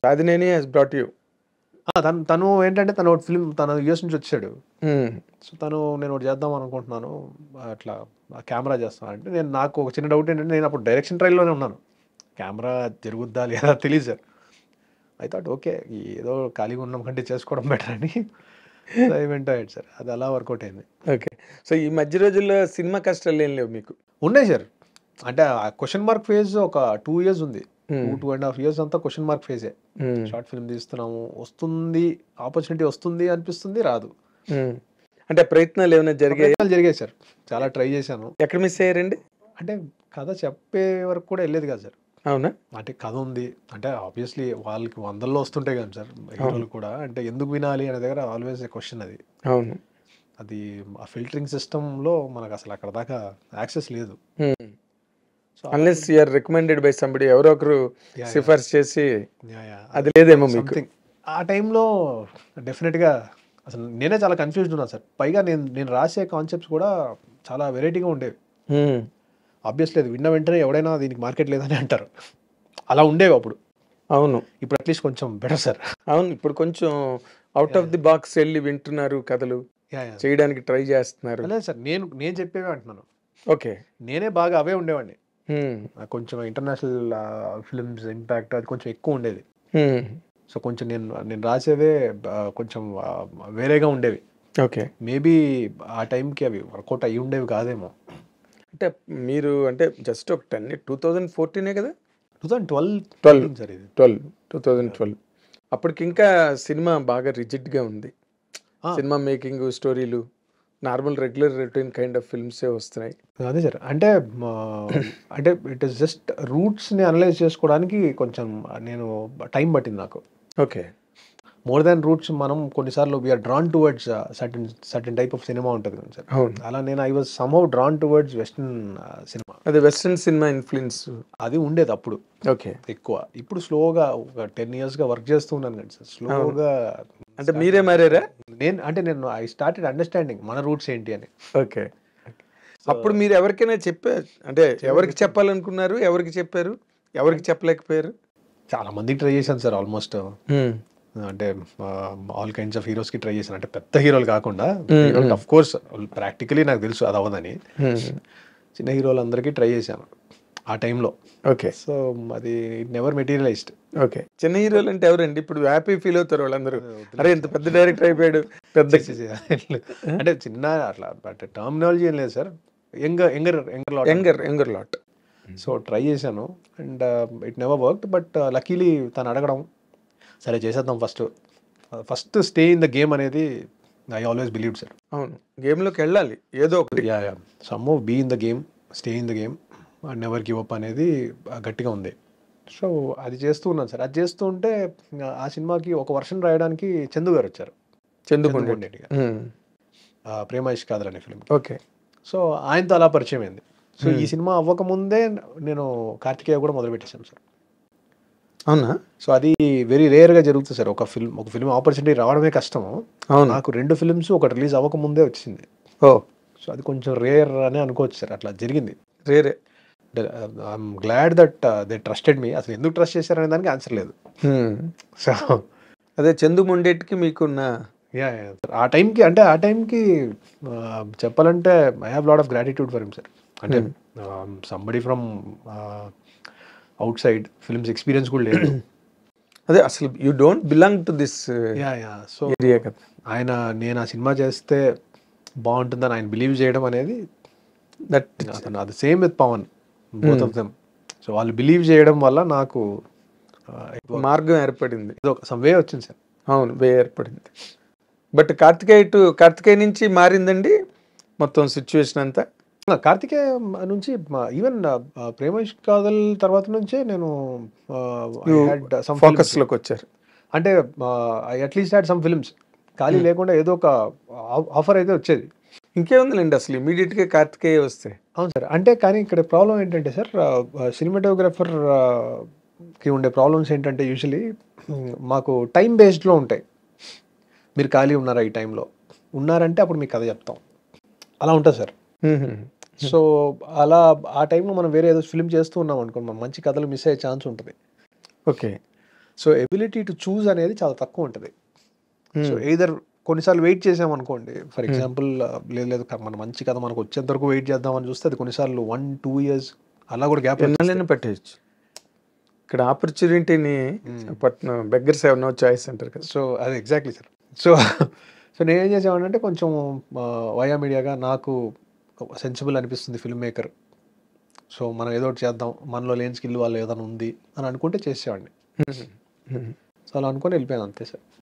Sadhineni has brought you. తను ఏంటంటే తను ఒకటి ఫిల్మ్ తను యూఎస్ నుంచి వచ్చాడు. సో నేను ఒకటి చేద్దాం అనుకుంటున్నాను, అట్లా కెమెరా చేస్తాను అంటే నాకు ఒక చిన్న డౌట్ ఏంటంటే నేను అప్పుడు డైరెక్షన్ ట్రైల్లోనే ఉన్నాను. కెమెరా జరుగుద్దా లేదా తెలియదు సార్. ఐ థాట్ ఓకే ఏదో ఖాళీగా ఉన్నాం కంటే చేసుకోవడం బెటర్ అని వెంట అయ్యాడు సార్. అది అలా వర్కౌట్ అయింది. ఓకే. సో ఈ మధ్య రోజుల్లో సినిమా కష్టాలు ఏం లేవు మీకు? ఉన్నాయి సార్. అంటే ఆ క్వశ్చన్ మార్క్ ఫేజ్ ఒక 2 years ఉంది. 2.5 years అంతా క్వశ్చన్ మార్క్ ఫేజే. షార్ట్ ఫిల్మ్ తీస్తున్నాము, వస్తుంది ఆపర్చునిటీ వస్తుంది అనిపిస్తుంది, రాదు. అంటే ప్రయత్నాలు ఏమైనా జరిగాయి సార్. చాలా ట్రై చేశాను. ఎక్కడ మిస్ అయ్యారండి? అంటే కథ చెప్పే వరకు కూడా వెళ్ళేది కాదు సార్. అవునా? అంటే కథ ఉంది అంటే ఆబ్వియస్లీ వాళ్ళకి 100లో వస్తుంటాయి కదా సార్ హీరోలు కూడా. అంటే ఎందుకు వినాలి అనే దగ్గర ఆల్వేస్ ఏ క్వశ్చన్ అది. అవును. అది ఆ ఫిల్టరింగ్ సిస్టంలో మనకు అసలు అక్కడ దాకా యాక్సెస్ లేదు. Unless you are recommended by somebody, ఎవరో ఒకరు సిఫార్సు చేసి, అది లేదేమో మీకు. ఆ టైంలో డెఫినెట్గా అసలు నేనే చాలా కన్ఫ్యూజ్డ్ ఉన్నాను సార్. పైగా నేను రాసే కాన్సెప్ట్స్ కూడా చాలా వెరైటీగా ఉండేవి. ఆబ్వియస్లీ అది విన్న వెంటనే ఎవడైనా దీనికి మార్కెట్ లేదని అంటారు, అలా ఉండేవి అప్పుడు. అవును. ఇప్పుడు అట్లీస్ట్ కొంచెం బెటర్ సార్. అవును, ఇప్పుడు కొంచెం అవుట్ ఆఫ్ ది బాక్స్ వెళ్ళి వింటున్నారు, కథలు చేయడానికి ట్రై చేస్తున్నారు. లేదు సార్, నేను చెప్పేవే అంటున్నాను. ఓకే. నేనే బాగా అవే ఉండేవాడిని. కొంచెం ఇంటర్నేషనల్ ఫిల్మ్స్ ఇంపాక్ట్ అది కొంచెం ఎక్కువ ఉండేది. సో కొంచెం నేను రాసేవే కొంచెం వేరేగా ఉండేవి. ఓకే. మేబీ ఆ టైంకి అవి వర్కౌట్ అయ్యి ఉండేవి కాదేమో. అంటే మీరు అంటే జస్ట్ ఒక 2014 కదా? 2012 సార్ ఇది. 2012 అప్పటికి ఇంకా సినిమా బాగా రిజిడ్గా ఉంది. సినిమా మేకింగ్, స్టోరీలు normal regular routine kind of ఫిల్మ్సే వస్తున్నాయి. అదే సార్. అంటే ఇట్ ఇస్ జస్ట్ రూట్స్ని అనలైజ్ చేసుకోవడానికి కొంచెం నేను టైం పట్టింది నాకు. ఓకే. మోర్ దాన్ రూట్స్ మనం కొన్నిసార్లు we are drawn towards certain type of cinema ఉంటుంది కదా సార్. అలా నేను I was somehow drawn towards western cinema. అది వెస్టర్న్ సినిమా ఇన్ఫ్లుయెన్స్ అది ఉండేది అప్పుడు. ఓకే. ఎక్కువ. ఇప్పుడు స్లోగా ఒక 10 yearsగా వర్క్ చేస్తూ ఉన్నాను కదా సార్. స్లోగా. అంటే మీరే మారారా? నేను ఐ స్టార్టెడ్ అండర్స్టాండింగ్ మన రూట్స్ ఏంటి అని. ఓకే. అప్పుడు మీరు ఎవరికైనా చెప్పారు అంటే ఎవరికి చెప్పాలనుకున్నారు, ఎవరికి చెప్పారు, ఎవరికి చెప్పలేకపోయారు? చాలా మందికి ట్రై చేశాను సార్. ఆల్మోస్ట్ అంటే ఆల్ కైండ్స్ ఆఫ్ హీరోస్కి ట్రై చేశాను. అంటే పెద్ద హీరోలు కాకుండా, ఆఫ్ కోర్స్ ప్రాక్టికలీ నాకు తెలుసు అది అవ్వదని. చిన్న హీరోలు అందరికీ ట్రై చేశాను ఆ టైంలో. ఓకే. సో అది ఇట్ నెవర్ మెటీరియలైజ్డ్. ఓకే. చిన్న హీరోలు అంటే ఎవరండి? ఇప్పుడు హ్యాపీ ఫీల్ అవుతారు వాళ్ళందరూ, అరే ఇంత పెద్ద డైరెక్టర్ అయిపోయాడు, పెద్ద. అంటే చిన్న అట్లా అంటే టర్మినాలజీ ఏం లేదు sir. Younger lot. So try చేశాను and it never worked. But luckily తను అడగడం, సరే చేసేద్దాం first stay in the game అనేది ఐ ఆల్వేస్ బిలీవ్ సార్. అవును, గేమ్లోకి వెళ్ళాలి ఏదో ఒకటి. Somehow be in the game, stay in the game and never give up అనేది గట్టిగా ఉంది. సో అది చేస్తూ ఉన్నాను సార్. అది చేస్తూ ఉంటే ఆ సినిమాకి ఒక వర్షన్ రాయడానికి చందు గారు వచ్చారు. చందు కొండేటి గారు, ప్రేమ ఇష్క్ కాదల్ అనే ఫిల్మ్. ఓకే. సో ఆయనతో అలా పరిచయం అయింది. సో ఈ సినిమా అవ్వకముందే నేను కార్తికేయ కూడా మొదలుపెట్టేశాను సార్. అవునా? సో అది వెరీ రేర్గా జరుగుతుంది సార్. ఒక ఫిల్మ్ ఆపర్చునిటీ రావడమే కష్టము. నాకు 2 films ఒకటి రిలీజ్ అవ్వకముందే వచ్చింది. సో అది కొంచెం రేర్ అని అనుకోవచ్చు సార్. అట్లా జరిగింది. రేరే. I'm glad that they trusted me. అసలు ఎందుకు ట్రస్ట్ చేశారనే దానికి ఆన్సర్ లేదు. సో అదే చందు మొండేటికి మీకున్న ఆ టైంకి చెప్పాలంటే I have lot of gratitude for him sir. అంటే somebody from outside films experience కూడా లేదు. అదే అసలు you don't belong to this. So నేను ఆ సినిమా చేస్తే బాగుంటుందని ఆయన బిలీవ్ చేయడం అనేది అది same with Pawan, both of them. So వాళ్ళు బిలీవ్ చేయడం వల్ల నాకు మార్గం ఏర్పడింది, సమ్ వే వచ్చింది సార్. అవును, వే ఏర్పడింది. బట్ కార్తికేయ నుంచి మారిందండి మొత్తం సిచ్యువేషన్ అంతా. కార్తికేయ నుంచి ఈవెన్ ప్రేమ ఇష్క్ కాదల్ తర్వాత నుంచే నేను ఫోకస్లోకి వచ్చారు. అంటే అట్లీస్ట్ హ్యాడ్ సమ్ ఫిల్మ్స్. ఖాళీ లేకుండా ఏదో ఒక ఆఫర్ అయితే వచ్చేది. ఇంకేముందండి అసలు ఇమీడియట్గా కార్తికేయ వస్తే. అవును సార్. అంటే కానీ ఇక్కడ ప్రాబ్లం ఏంటంటే సార్, సినిమాటోగ్రఫర్కి ఉండే ప్రాబ్లమ్స్ ఏంటంటే యూజువలీ మాకు టైం బేస్డ్లో ఉంటాయి. మీరు ఖాళీ ఉన్నారా ఈ టైంలో, ఉన్నారంటే అప్పుడు మీకు కథ చెప్తాం, అలా ఉంటుంది సార్. సో అలా ఆ టైంలో మనం వేరే ఏదో ఫిల్మ్ చేస్తూ ఉన్నాం అనుకో, మనం మంచి కథలు మిస్ అయ్యే ఛాన్స్ ఉంటుంది. Okay. So ability to choose అనేది చాలా తక్కువ ఉంటుంది. సో ఎయిదర్ కొన్నిసార్లు వెయిట్ చేసామనుకోండి, ఫర్ ఎగ్జాంపుల్ లేదు మన మంచి కథ మనకు వచ్చేంత వరకు వెయిట్ చేద్దామని చూస్తే అది కొన్నిసార్లు 1-2 years అలా కూడా గ్యాప్ ఎన్నైనా పెట్టేయచ్చు. ఇక్కడ ఆపర్చునిటీని పట్టిన బెగ్గర్స్ హ్యావ్ నో చాయిస్ అంటారు కదా. సో అది ఎగ్జాక్ట్లీ సార్. సో సో నేను ఏం చేసామంటే కొంచెం వయా మీడియాగా నాకు సెన్సిబుల్ అనిపిస్తుంది ఫిల్మ్ మేకర్, సో మనం ఏదో ఒకటి చేద్దాం, మనలో లేని స్కిల్ వాళ్ళు ఏదైనా ఉంది అని అనుకుంటే చేసేవాడిని. సో అలా అనుకొని వెళ్ళిపోయాను అంతే సార్.